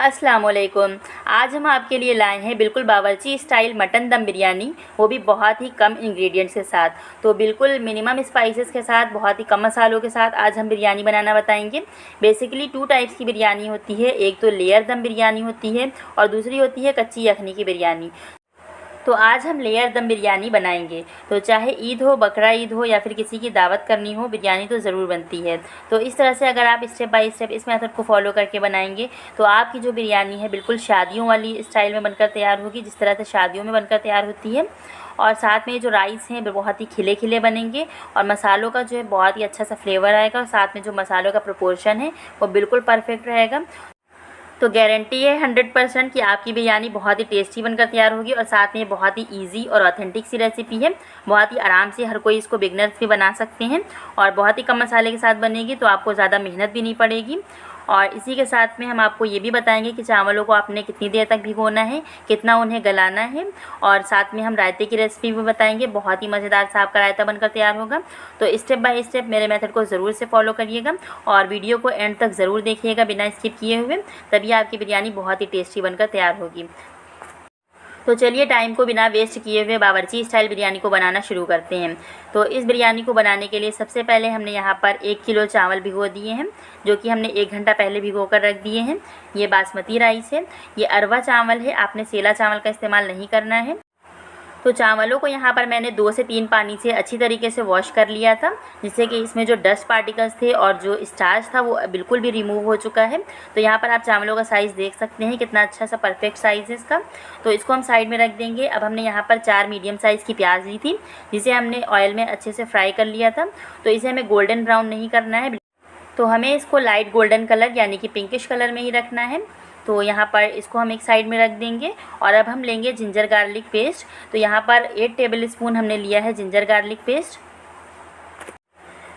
अस्सलाम वालेकुम। आज हम आपके लिए लाए हैं बिल्कुल बावर्ची स्टाइल मटन दम बिरयानी, वो भी बहुत ही कम इंग्रेडिएंट्स के साथ। तो बिल्कुल मिनिमम स्पाइसेस के साथ, बहुत ही कम मसालों के साथ आज हम बिरयानी बनाना बताएंगे। बेसिकली 2 टाइप्स की बिरयानी होती है, एक तो लेयर दम बिरयानी होती है और दूसरी होती है कच्ची यखनी की बिरयानी। तो आज हम लेयर दम बिरयानी बनाएंगे। तो चाहे ईद हो, बकरा ईद हो या फिर किसी की दावत करनी हो, बिरयानी तो ज़रूर बनती है। तो इस तरह से अगर आप स्टेप बाय स्टेप इस मेथड को फॉलो करके बनाएंगे तो आपकी जो बिरयानी है बिल्कुल शादियों वाली स्टाइल में बनकर तैयार होगी, जिस तरह से शादियों में बनकर तैयार होती है। और साथ में जो राइस हैं वो बहुत ही खिले खिले बनेंगे और मसालों का जो है बहुत ही अच्छा सा फ्लेवर आएगा और साथ में जो मसालों का प्रोपोर्शन है वो बिल्कुल परफेक्ट रहेगा। तो गारंटी है 100% कि आपकी बिरयानी बहुत ही टेस्टी बनकर तैयार होगी और साथ में बहुत ही इजी और ऑथेंटिक सी रेसिपी है। बहुत ही आराम से हर कोई इसको बिगनर्स भी बना सकते हैं और बहुत ही कम मसाले के साथ बनेगी, तो आपको ज़्यादा मेहनत भी नहीं पड़ेगी। और इसी के साथ में हम आपको ये भी बताएंगे कि चावलों को आपने कितनी देर तक भिगोना है, कितना उन्हें गलाना है, और साथ में हम रायते की रेसिपी भी बताएंगे। बहुत ही मज़ेदार सा आपका रायता बनकर तैयार होगा। तो स्टेप बाय स्टेप मेरे मेथड को ज़रूर से फॉलो करिएगा और वीडियो को एंड तक ज़रूर देखिएगा बिना स्किप किए हुए, तभी आपकी बिरयानी बहुत ही टेस्टी बनकर तैयार होगी। तो चलिए टाइम को बिना वेस्ट किए हुए बावर्ची स्टाइल बिरयानी को बनाना शुरू करते हैं। तो इस बिरयानी को बनाने के लिए सबसे पहले हमने यहाँ पर 1 किलो चावल भिगो दिए हैं, जो कि हमने 1 घंटा पहले भिगो कर रख दिए हैं। ये बासमती राइस है, ये अरवा चावल है, आपने सेला चावल का इस्तेमाल नहीं करना है। तो चावलों को यहाँ पर मैंने 2 से 3 पानी से अच्छी तरीके से वॉश कर लिया था, जिससे कि इसमें जो डस्ट पार्टिकल्स थे और जो स्टार्च था वो बिल्कुल भी रिमूव हो चुका है। तो यहाँ पर आप चावलों का साइज़ देख सकते हैं, कितना अच्छा सा परफेक्ट साइज़ है इसका। तो इसको हम साइड में रख देंगे। अब हमने यहाँ पर 4 मीडियम साइज़ की प्याज ली थी, जिसे हमने ऑयल में अच्छे से फ्राई कर लिया था। तो इसे हमें गोल्डन ब्राउन नहीं करना है, तो हमें इसको लाइट गोल्डन कलर यानी कि पिंकिश कलर में ही रखना है। तो यहाँ पर इसको हम एक साइड में रख देंगे। और अब हम लेंगे जिंजर गार्लिक पेस्ट। तो यहाँ पर 8 टेबल स्पून हमने लिया है जिंजर गार्लिक पेस्ट।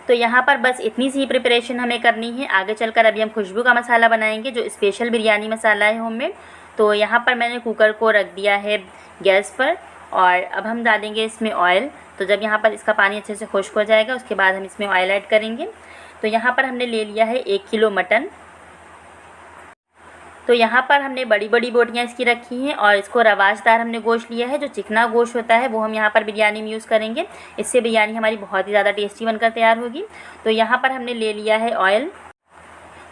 तो यहाँ पर बस इतनी सी प्रिपरेशन हमें करनी है। आगे चलकर अभी हम खुशबू का मसाला बनाएंगे, जो स्पेशल बिरयानी मसाला है होममेड। तो यहाँ पर मैंने कुकर को रख दिया है गैस पर और अब हम डालेंगे इसमें ऑयल। तो जब यहाँ पर इसका पानी अच्छे से खुश्क हो जाएगा उसके बाद हम इसमें ऑयल ऐड करेंगे। तो यहाँ पर हमने ले लिया है 1 किलो मटन। तो यहाँ पर हमने बड़ी बड़ी बोटियाँ इसकी रखी हैं और इसको रवाजदार हमने गोश्त लिया है। जो चिकना गोश्त होता है वो हम यहाँ पर बिरयानी में यूज़ करेंगे, इससे बिरयानी हमारी बहुत ही ज़्यादा टेस्टी बनकर तैयार होगी। तो यहाँ पर हमने ले लिया है ऑयल।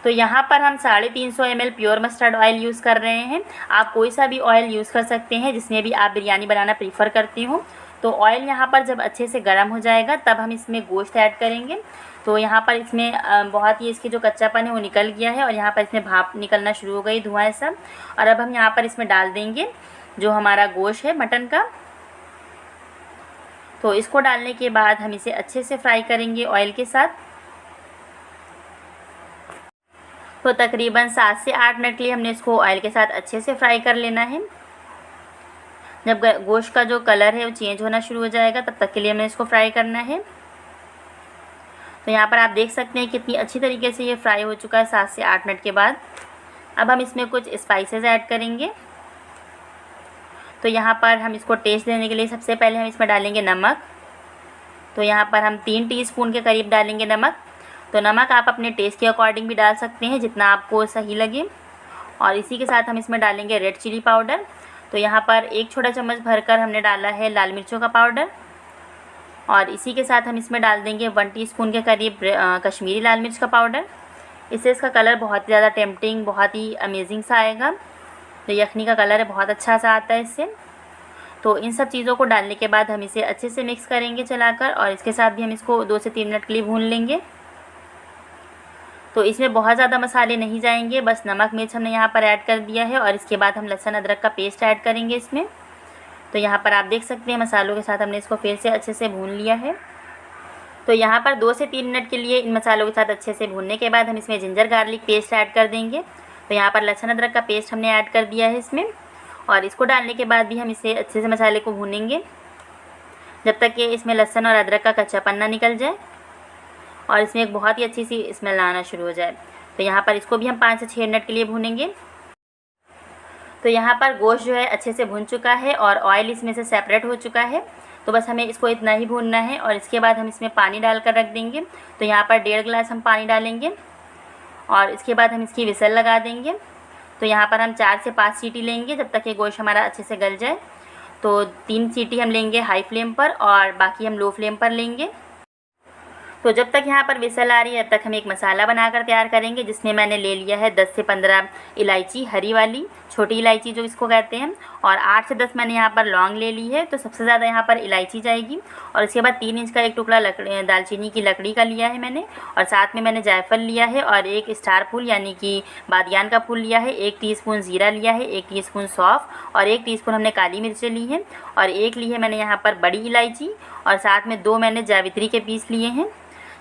तो यहाँ पर हम 350 ml pure mustard oil use कर रहे हैं। आप कोई सा भी ऑयल यूज़ कर सकते हैं जिसमें भी आप बिरयानी बनाना प्रीफर करते हो। तो ऑयल यहाँ पर जब अच्छे से गर्म हो जाएगा तब हम इसमें गोश्त ऐड करेंगे। तो यहाँ पर इसमें बहुत ही इसकी जो कच्चापन है वो निकल गया है और यहाँ पर इसमें भाप निकलना शुरू हो गई, धुआं सब। और अब हम यहाँ पर इसमें डाल देंगे जो हमारा गोश्त है मटन का। तो इसको डालने के बाद हम इसे अच्छे से फ्राई करेंगे ऑयल के साथ। तो तकरीबन 7 से 8 मिनट के लिए हमने इसको ऑयल के साथ अच्छे से फ्राई कर लेना है। जब गोश्त का जो कलर है वो चेंज होना शुरू हो जाएगा तब तक के लिए हमें इसको फ्राई करना है। तो यहाँ पर आप देख सकते हैं कितनी अच्छी तरीके से ये फ्राई हो चुका है 7 से 8 मिनट के बाद। अब हम इसमें कुछ स्पाइसेस ऐड करेंगे। तो यहाँ पर हम इसको टेस्ट देने के लिए सबसे पहले हम इसमें डालेंगे नमक। तो यहाँ पर हम 3 टीस्पून के करीब डालेंगे नमक। तो नमक आप अपने टेस्ट के अकॉर्डिंग भी डाल सकते हैं, जितना आपको सही लगे। और इसी के साथ हम इसमें डालेंगे रेड चिली पाउडर। तो यहाँ पर 1 छोटा चम्मच भरकर हमने डाला है लाल मिर्चों का पाउडर। और इसी के साथ हम इसमें डाल देंगे 1 टीस्पून के करीब कश्मीरी लाल मिर्च का पाउडर। इससे इसका कलर बहुत ही ज़्यादा टेम्पटिंग, बहुत ही अमेजिंग सा आएगा। तो यखनी का कलर है बहुत अच्छा सा आता है इससे। तो इन सब चीज़ों को डालने के बाद हम इसे अच्छे से मिक्स करेंगे चलाकर, और इसके साथ भी हम इसको 2 से 3 मिनट के लिए भून लेंगे। तो इसमें बहुत ज़्यादा मसाले नहीं जाएंगे, बस नमक मिर्च हमने यहाँ पर ऐड कर दिया है और इसके बाद हम लहसुन अदरक का पेस्ट ऐड करेंगे इसमें। तो यहाँ पर आप देख सकते हैं मसालों के साथ हमने इसको फिर से अच्छे से भून लिया है। तो यहाँ पर 2 से 3 मिनट के लिए इन मसालों के साथ अच्छे से भूनने के बाद हम इसमें जिंजर गार्लिक पेस्ट ऐड कर देंगे। तो यहाँ पर लहसुन अदरक का पेस्ट हमने ऐड कर दिया है इसमें, और इसको डालने के बाद भी हम इसे अच्छे से मसाले को भूनेंगे जब तक कि इसमें लहसुन और अदरक का कच्चापन ना निकल जाए और इसमें एक बहुत ही अच्छी सी स्मेल आना शुरू हो जाए। तो यहाँ पर इसको भी हम 5 से 6 मिनट के लिए भूनेंगे। तो यहाँ पर गोश्त जो है अच्छे से भुन चुका है और ऑयल इसमें से सेपरेट हो चुका है। तो बस हमें इसको इतना ही भूनना है और इसके बाद हम इसमें पानी डालकर रख देंगे। तो यहाँ पर 1.5 गिलास हम पानी डालेंगे और इसके बाद हम इसकी विसल लगा देंगे। तो यहाँ पर हम 4 से 5 सीटी लेंगे जब तक ये गोश्त हमारा अच्छे से गल जाए। तो 3 सीटी हम लेंगे हाई फ्लेम पर और बाकी हम लो फ्लेम पर लेंगे। तो जब तक यहाँ पर विसल आ रही है तब तक हम एक मसाला बनाकर तैयार करेंगे, जिसमें मैंने ले लिया है 10 से 15 इलायची, हरी वाली छोटी इलायची जो इसको कहते हैं, और 8 से 10 मैंने यहाँ पर लौंग ले ली है। तो सबसे ज़्यादा यहाँ पर इलायची जाएगी। और इसके बाद 3 इंच का एक टुकड़ा दालचीनी की लकड़ी का लिया है मैंने, और साथ में मैंने जायफल लिया है और एक स्टार फूल यानी कि बादियान का फूल लिया है, 1 टीस्पून ज़ीरा लिया है, 1 टीस्पून सौंफ और 1 टीस्पून हमने काली मिर्चें ली हैं, और 1 ली है मैंने यहाँ पर बड़ी इलायची, और साथ में 2 मैंने जावित्री के पीस लिए हैं।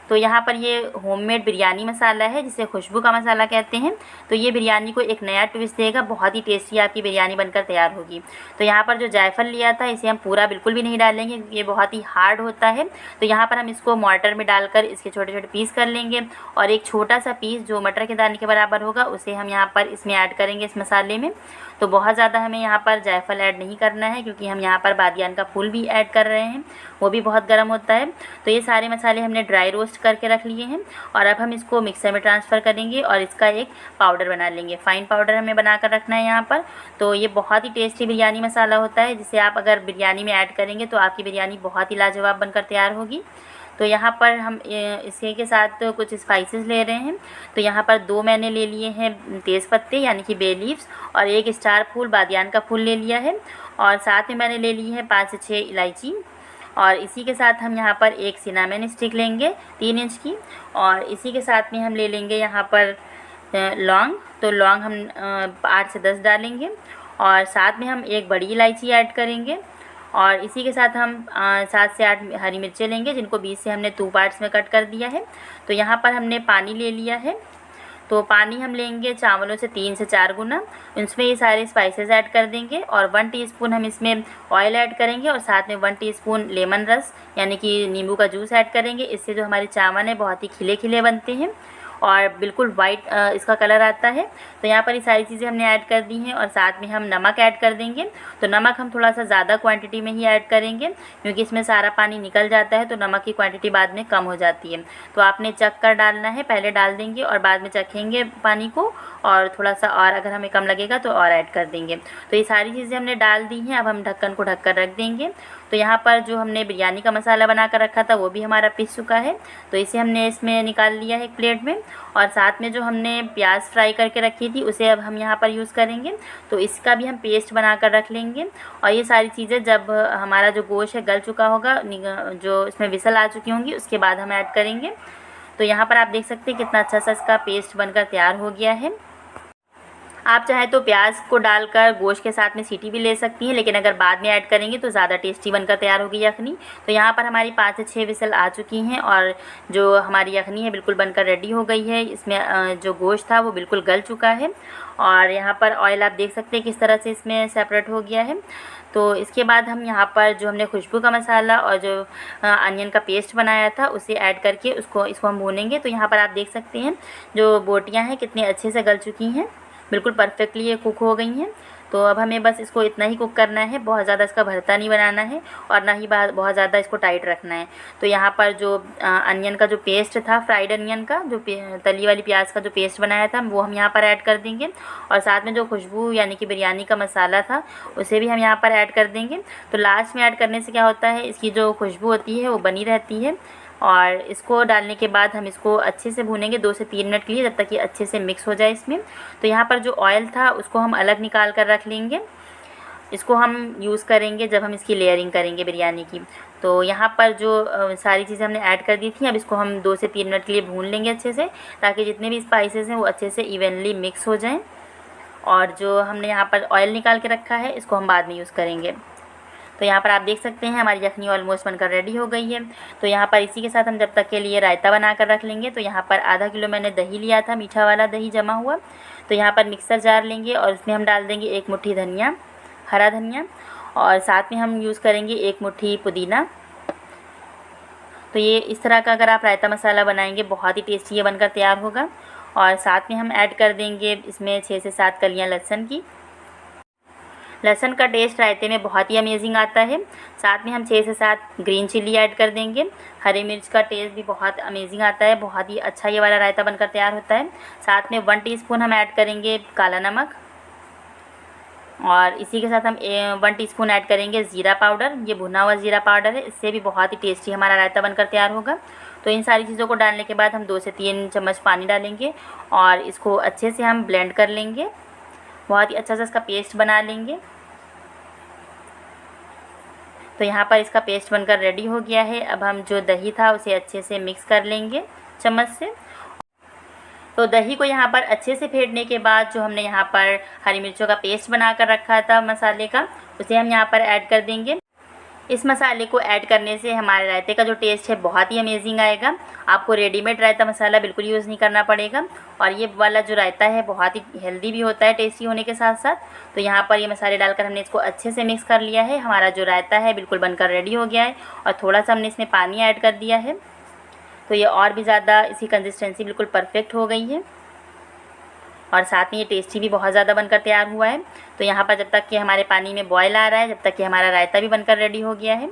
तो यहाँ पर ये होममेड बिरयानी मसाला है, जिसे खुशबू का मसाला कहते हैं। तो ये बिरयानी को एक नया ट्विस्ट देगा, बहुत ही टेस्टी आपकी बिरयानी बनकर तैयार होगी। तो यहाँ पर जो जायफल लिया था इसे हम पूरा बिल्कुल भी नहीं डालेंगे क्योंकि ये बहुत ही हार्ड होता है। तो यहाँ पर हम इसको मॉर्टर में डालकर इसके छोटे छोटे पीस कर लेंगे, और एक छोटा सा पीस जो मटर के दाने के बराबर होगा उसे हम यहाँ पर इसमें ऐड करेंगे इस मसाले में। तो बहुत ज़्यादा हमें यहाँ पर जायफल ऐड नहीं करना है क्योंकि हम यहाँ पर बादियान का फूल भी ऐड कर रहे हैं, वो भी बहुत गर्म होता है। तो ये सारे मसाले हमने ड्राई रोस्ट करके रख लिए हैं, और अब हम इसको मिक्सर में ट्रांसफ़र करेंगे और इसका एक पाउडर बना लेंगे। फ़ाइन पाउडर हमें बना कर रखना है यहाँ पर। तो ये बहुत ही टेस्टी बिरयानी मसाला होता है, जिसे आप अगर बिरयानी में ऐड करेंगे तो आपकी बिरयानी बहुत ही लाजवाब बनकर तैयार होगी। तो यहाँ पर हम इसके के साथ कुछ स्पाइसेस ले रहे हैं। तो यहाँ पर 2 मैंने ले लिए हैं तेज़ पत्ते यानी कि बे लीव्स, और 1 स्टार फूल बादियान का फूल ले लिया है, और साथ में मैंने ले ली है 5 से 6 इलायची, और इसी के साथ हम यहाँ पर एक सिनामन स्टिक लेंगे 3 इंच की, और इसी के साथ में हम ले लेंगे यहाँ पर लौंग। तो लौंग हम 8 से 10 डालेंगे, और साथ में हम एक बड़ी इलायची ऐड करेंगे, और इसी के साथ हम 7 से 8 हरी मिर्चें लेंगे, जिनको बीच से हमने 2 पार्ट्स में कट कर दिया है। तो यहाँ पर हमने पानी ले लिया है। तो पानी हम लेंगे चावलों से 3 से 4 गुना, इसमें ये सारे स्पाइसेस ऐड कर देंगे, और 1 टीस्पून हम इसमें ऑयल ऐड करेंगे, और साथ में 1 टीस्पून लेमन रस यानी कि नींबू का जूस ऐड करेंगे। इससे जो हमारे चावल हैं बहुत ही खिले खिले बनते हैं और बिल्कुल वाइट इसका कलर आता है। तो यहाँ पर ये सारी चीज़ें हमने ऐड कर दी हैं, और साथ में हम नमक ऐड कर देंगे। तो नमक हम थोड़ा सा ज़्यादा क्वांटिटी में ही ऐड करेंगे क्योंकि इसमें सारा पानी निकल जाता है, तो नमक की क्वांटिटी बाद में कम हो जाती है। तो आपने चख कर डालना है, पहले डाल देंगे और बाद में चखेंगे पानी को, और थोड़ा सा और अगर हमें कम लगेगा तो और ऐड कर देंगे। तो ये सारी चीज़ें हमने डाल दी हैं। अब हम ढक्कन को ढक कर रख देंगे। तो यहाँ पर जो हमने बिरयानी का मसाला बना कर रखा था वो भी हमारा पिस चुका है, तो इसे हमने इसमें निकाल लिया है एक प्लेट में, और साथ में जो हमने प्याज फ्राई करके रखी थी उसे अब हम यहाँ पर यूज़ करेंगे। तो इसका भी हम पेस्ट बना कर रख लेंगे, और ये सारी चीज़ें जब हमारा जो गोश्त है गल चुका होगा, जो इसमें विसल आ चुकी होंगी, उसके बाद हम ऐड करेंगे। तो यहाँ पर आप देख सकते हैं कितना अच्छा सा इसका पेस्ट बनकर तैयार हो गया है। आप चाहे तो प्याज को डालकर गोश्त के साथ में सीटी भी ले सकती हैं, लेकिन अगर बाद में ऐड करेंगे तो ज़्यादा टेस्टी बनकर तैयार होगी यखनी। तो यहाँ पर हमारी 5 से 6 विसल आ चुकी हैं, और जो हमारी यखनी है बिल्कुल बनकर रेडी हो गई है। इसमें जो गोश्त था वो बिल्कुल गल चुका है, और यहाँ पर ऑयल आप देख सकते हैं किस तरह से इसमें सेपरेट हो गया है। तो इसके बाद हम यहाँ पर जो हमने खुशबू का मसाला और जो अनियन का पेस्ट बनाया था उसे ऐड करके इसको हम भूनेंगे। तो यहाँ पर आप देख सकते हैं जो बोटियाँ हैं कितनी अच्छे से गल चुकी हैं, बिल्कुल परफेक्टली ये कुक हो गई हैं। तो अब हमें बस इसको इतना ही कुक करना है, बहुत ज़्यादा इसका भरता नहीं बनाना है और ना ही बहुत ज़्यादा इसको टाइट रखना है। तो यहाँ पर जो अनियन का जो पेस्ट था, फ्राइड अनियन का जो तली वाली प्याज का जो पेस्ट बनाया था वो हम यहाँ पर ऐड कर देंगे, और साथ में जो खुशबू यानी कि बिरयानी का मसाला था उसे भी हम यहाँ पर ऐड कर देंगे। तो लास्ट में ऐड करने से क्या होता है, इसकी जो खुशबू होती है वो बनी रहती है, और इसको डालने के बाद हम इसको अच्छे से भूनेंगे 2 से 3 मिनट के लिए, जब तक ये अच्छे से मिक्स हो जाए इसमें। तो यहाँ पर जो ऑयल था उसको हम अलग निकाल कर रख लेंगे, इसको हम यूज़ करेंगे जब हम इसकी लेयरिंग करेंगे बिरयानी की। तो यहाँ पर जो सारी चीज़ें हमने ऐड कर दी थी, अब इसको हम 2 से 3 मिनट के लिए भून लेंगे अच्छे से, ताकि जितने भी स्पाइसेस हैं वो अच्छे से इवनली मिक्स हो जाएँ। और जो हमने यहाँ पर ऑयल निकाल के रखा है इसको हम बाद में यूज़ करेंगे। तो यहाँ पर आप देख सकते हैं हमारी यखनी ऑलमोस्ट बनकर रेडी हो गई है। तो यहाँ पर इसी के साथ हम जब तक के लिए रायता बना कर रख लेंगे। तो यहाँ पर आधा किलो मैंने दही लिया था, मीठा वाला दही जमा हुआ। तो यहाँ पर मिक्सर जार लेंगे और उसमें हम डाल देंगे 1 मुट्ठी धनिया, हरा धनिया, और साथ में हम यूज़ करेंगे 1 मुट्ठी पुदीना। तो ये इस तरह का अगर आप रायता मसाला बनाएंगे बहुत ही टेस्टी ये बनकर तैयार होगा। और साथ में हम ऐड कर देंगे इसमें 6 से 7 कलियाँ लहसुन की। लहसुन का टेस्ट रायते में बहुत ही अमेजिंग आता है। साथ में हम 6 से 7 ग्रीन चिली ऐड कर देंगे। हरी मिर्च का टेस्ट भी बहुत अमेजिंग आता है, बहुत ही अच्छा ये वाला रायता बनकर तैयार होता है। साथ में 1 टीस्पून हम ऐड करेंगे काला नमक, और इसी के साथ हम 1 टीस्पून ऐड करेंगे ज़ीरा पाउडर। ये भुना हुआ ज़ीरा पाउडर है, इससे भी बहुत ही टेस्टी हमारा रायता बनकर तैयार होगा। तो इन सारी चीज़ों को डालने के बाद हम 2 से 3 चम्मच पानी डालेंगे और इसको अच्छे से हम ब्लेंड कर लेंगे, बहुत ही अच्छा सा इसका पेस्ट बना लेंगे। तो यहाँ पर इसका पेस्ट बनकर रेडी हो गया है। अब हम जो दही था उसे अच्छे से मिक्स कर लेंगे चम्मच से। तो दही को यहाँ पर अच्छे से फेंटने के बाद जो हमने यहाँ पर हरी मिर्चों का पेस्ट बना कर रखा था मसाले का, उसे हम यहाँ पर ऐड कर देंगे। इस मसाले को ऐड करने से हमारे रायते का जो टेस्ट है बहुत ही अमेजिंग आएगा। आपको रेडीमेड रायता मसाला बिल्कुल यूज़ नहीं करना पड़ेगा। और ये वाला जो रायता है बहुत ही हेल्दी भी होता है, टेस्टी होने के साथ साथ। तो यहाँ पर ये मसाले डालकर हमने इसको अच्छे से मिक्स कर लिया है। हमारा जो रायता है बिल्कुल बनकर रेडी हो गया है और थोड़ा सा हमने इसमें पानी ऐड कर दिया है, तो ये और भी ज़्यादा इसकी कंसिस्टेंसी बिल्कुल परफेक्ट हो गई है और साथ में ये टेस्टी भी बहुत ज़्यादा बनकर तैयार हुआ है। तो यहाँ पर जब तक कि हमारे पानी में बॉयल आ रहा है, जब तक कि हमारा रायता भी बनकर रेडी हो गया है।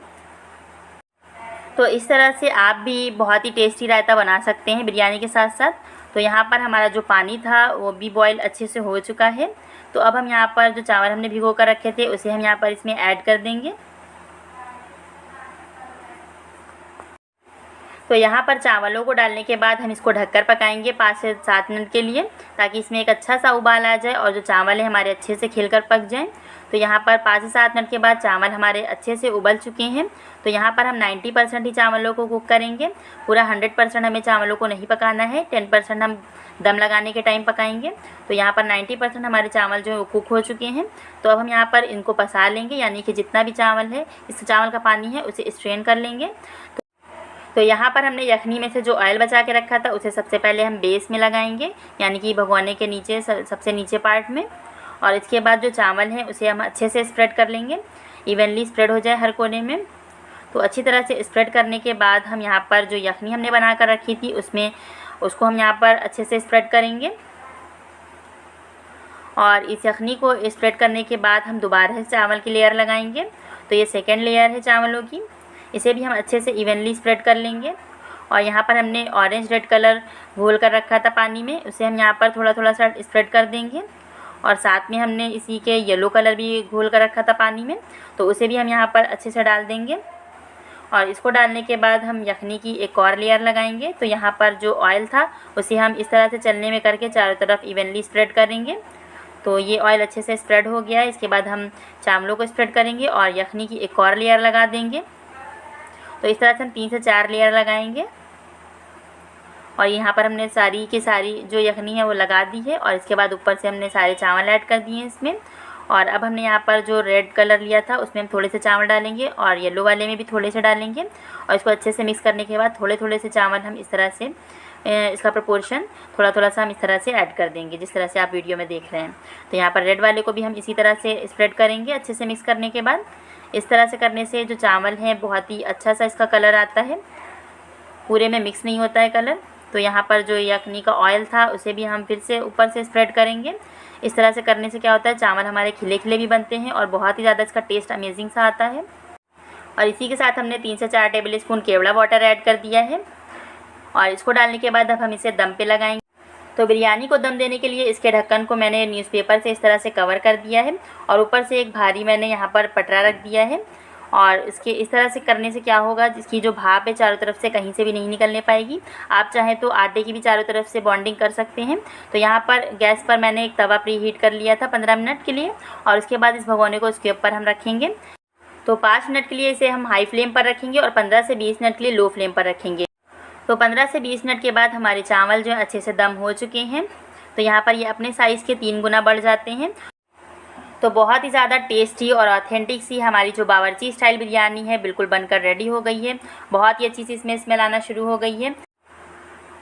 तो इस तरह से आप भी बहुत ही टेस्टी रायता बना सकते हैं बिरयानी के साथ साथ। तो यहाँ पर हमारा जो पानी था वो भी बॉयल अच्छे से हो चुका है। तो अब हम यहाँ पर जो चावल हमने भिगो कर रखे थे उसे हम यहाँ पर इसमें ऐड कर देंगे। तो यहाँ पर चावलों को डालने के बाद हम इसको ढककर पकाएंगे 5 से 7 मिनट के लिए, ताकि इसमें एक अच्छा सा उबाल आ जाए और जो चावल है हमारे अच्छे से खिलकर पक जाएं। तो यहाँ पर 5 से 7 मिनट के बाद चावल हमारे अच्छे से उबल चुके हैं। तो यहाँ पर हम 90% ही चावलों को कुक करेंगे, पूरा 100% हमें चावलों को नहीं पकाना है। 10% हम दम लगाने के टाइम पकाएंगे। तो यहाँ पर 90% हमारे चावल जो है वो कुक हो चुके हैं। तो अब हम यहाँ पर इनको पसा लेंगे, यानी कि जितना भी चावल है, इस चावल का पानी है उसे स्ट्रेन कर लेंगे। तो यहाँ पर हमने यखनी में से जो ऑयल बचा के रखा था उसे सबसे पहले हम बेस में लगाएंगे, यानी कि भगोने के नीचे सबसे नीचे पार्ट में। और इसके बाद जो चावल है उसे हम अच्छे से स्प्रेड कर लेंगे, इवनली स्प्रेड हो जाए हर कोने में। तो अच्छी तरह से स्प्रेड करने के बाद हम यहाँ पर जो यखनी हमने बना कर रखी थी उसको हम यहाँ पर अच्छे से स्प्रेड करेंगे। और इस यखनी को स्प्रेड करने के बाद हम दोबारा से चावल की लेयर लगाएंगे। तो ये सेकेंड लेयर है चावलों की, इसे भी हम अच्छे से इवनली स्प्रेड कर लेंगे। और यहाँ पर हमने ऑरेंज रेड कलर घोल कर रखा था पानी में, उसे हम यहाँ पर थोड़ा थोड़ा सा स्प्रेड कर देंगे। और साथ में हमने इसी के येलो कलर भी घोल कर रखा था पानी में, तो उसे भी हम यहाँ पर अच्छे से डाल देंगे। और इसको डालने के बाद हम यखनी की एक और लेयर लगाएंगे। तो यहाँ पर जो ऑयल था उसे हम इस तरह से चलने में करके चारों तरफ इवनली स्प्रेड करेंगे। तो ये ऑयल अच्छे से स्प्रेड हो गया है। इसके बाद हम चावलों को स्प्रेड करेंगे और यखनी की एक और लेयर लगा देंगे। तो इस तरह से हम 3 से 4 लेयर लगाएंगे। और यहाँ पर हमने सारी की सारी जो यखनी है वो लगा दी है। और इसके बाद ऊपर से हमने सारे चावल ऐड कर दिए हैं इसमें। और अब हमने यहाँ पर जो रेड कलर लिया था उसमें हम थोड़े से चावल डालेंगे और येलो वाले में भी थोड़े से डालेंगे। और इसको अच्छे से मिक्स करने के बाद थोड़े थोड़े से चावल हम इस तरह से इसका प्रोपोर्शन थोड़ा थोड़ा सा हम इस तरह से ऐड कर देंगे, जिस तरह से आप वीडियो में देख रहे हैं। तो यहाँ पर रेड वाले को भी हम इसी तरह से स्प्रेड करेंगे अच्छे से मिक्स करने के बाद। इस तरह से करने से जो चावल है बहुत ही अच्छा सा इसका कलर आता है, पूरे में मिक्स नहीं होता है कलर। तो यहाँ पर जो यखनी का ऑयल था उसे भी हम फिर से ऊपर से स्प्रेड करेंगे। इस तरह से करने से क्या होता है, चावल हमारे खिले खिले भी बनते हैं और बहुत ही ज़्यादा इसका टेस्ट अमेजिंग सा आता है। और इसी के साथ हमने 3 से 4 टेबल स्पून केवड़ा वाटर ऐड कर दिया है। और इसको डालने के बाद अब हम इसे दम पे लगाएंगे। तो बिरयानी को दम देने के लिए इसके ढक्कन को मैंने न्यूज़पेपर से इस तरह से कवर कर दिया है और ऊपर से एक भारी मैंने यहाँ पर पटरा रख दिया है। और इसके इस तरह से करने से क्या होगा, जिसकी जो भाप है चारों तरफ से कहीं से भी नहीं निकलने पाएगी। आप चाहें तो आटे की भी चारों तरफ से बॉन्डिंग कर सकते हैं। तो यहाँ पर गैस पर मैंने एक तवा प्री हीट कर लिया था 15 मिनट के लिए। और उसके बाद इस भगोने को इसके ऊपर हम रखेंगे। तो 5 मिनट के लिए इसे हम हाई फ्लेम पर रखेंगे और 15 से 20 मिनट के लिए लो फ्लेम पर रखेंगे। तो 15 से 20 मिनट के बाद हमारे चावल जो है अच्छे से दम हो चुके हैं। तो यहाँ पर ये अपने साइज़ के 3 गुना बढ़ जाते हैं। तो बहुत ही ज़्यादा टेस्टी और ऑथेंटिक सी हमारी जो बावर्ची स्टाइल बिरयानी है बिल्कुल बनकर रेडी हो गई है। बहुत ही अच्छी सी इसमें स्मेल आना शुरू हो गई है।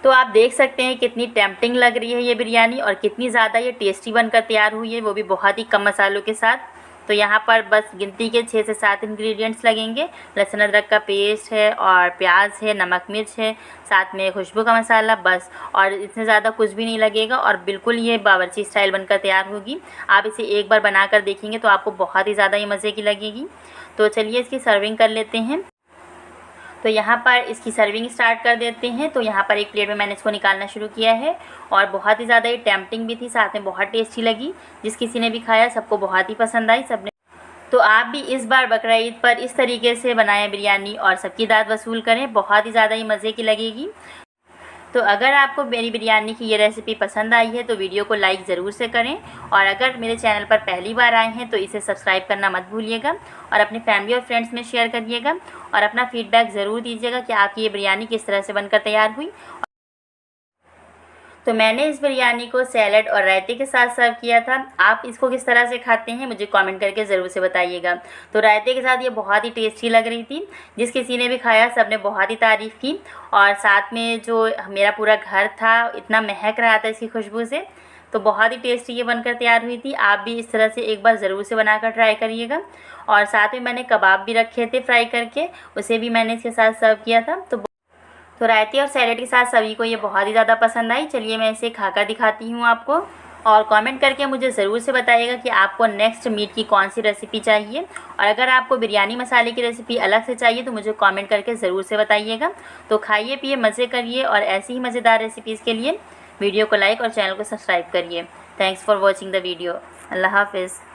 तो आप देख सकते हैं कितनी टेम्पटिंग लग रही है ये बिरयानी और कितनी ज़्यादा ये टेस्टी बनकर तैयार हुई है, वो भी बहुत ही कम मसालों के साथ। तो यहाँ पर बस गिनती के 6 से 7 इंग्रेडिएंट्स लगेंगे। लहसुन अदरक का पेस्ट है और प्याज है, नमक मिर्च है, साथ में खुशबू का मसाला, बस। और इससे ज़्यादा कुछ भी नहीं लगेगा और बिल्कुल ये बावर्ची स्टाइल बनकर तैयार होगी। आप इसे एक बार बना कर देखेंगे तो आपको बहुत ही ज़्यादा ये मज़े की लगेगी। तो चलिए इसकी सर्विंग कर लेते हैं। तो यहाँ पर इसकी सर्विंग स्टार्ट कर देते हैं। तो यहाँ पर एक प्लेट में मैंने इसको निकालना शुरू किया है और बहुत ही ज़्यादा ये टेम्पटिंग भी थी, साथ में बहुत टेस्टी लगी। जिस किसी ने भी खाया सबको बहुत ही पसंद आई, सबने। तो आप भी इस बार बकरा ईद पर इस तरीके से बनाएं बिरयानी और सबकी दाद वसूल करें, बहुत ही ज़्यादा ही मज़े की लगेगी। तो अगर आपको मेरी बिरयानी की ये रेसिपी पसंद आई है तो वीडियो को लाइक ज़रूर से करें, और अगर मेरे चैनल पर पहली बार आए हैं तो इसे सब्सक्राइब करना मत भूलिएगा और अपनी फैमिली और फ्रेंड्स में शेयर करिएगा और अपना फीडबैक ज़रूर दीजिएगा कि आपकी ये बिरयानी किस तरह से बनकर तैयार हुई। तो मैंने इस बिरयानी को सैलड और रायते के साथ सर्व किया था। आप इसको किस तरह से खाते हैं मुझे कमेंट करके ज़रूर से बताइएगा। तो रायते के साथ ये बहुत ही टेस्टी लग रही थी। जिस किसी ने भी खाया सबने बहुत ही तारीफ़ की, और साथ में जो मेरा पूरा घर था इतना महक रहा था इसकी खुशबू से। तो बहुत ही टेस्टी ये बनकर तैयार हुई थी। आप भी इस तरह से एक बार ज़रूर से बनाकर ट्राई करिएगा। और साथ में मैंने कबाब भी रखे थे फ्राई करके, उसे भी मैंने इसके साथ सर्व किया था। तो रायते और सैलेड के साथ सभी को ये बहुत ही ज़्यादा पसंद आई। चलिए मैं इसे खाकर दिखाती हूँ आपको, और कमेंट करके मुझे ज़रूर से बताइएगा कि आपको नेक्स्ट मीट की कौन सी रेसिपी चाहिए, और अगर आपको बिरयानी मसाले की रेसिपी अलग से चाहिए तो मुझे कमेंट करके ज़रूर से बताइएगा। तो खाइए पिए मज़े करिए, और ऐसी ही मज़ेदार रेसिपीज़ के लिए वीडियो को लाइक और चैनल को सब्सक्राइब करिए। Thanks for watching the video. अल्लाह हाफिज़।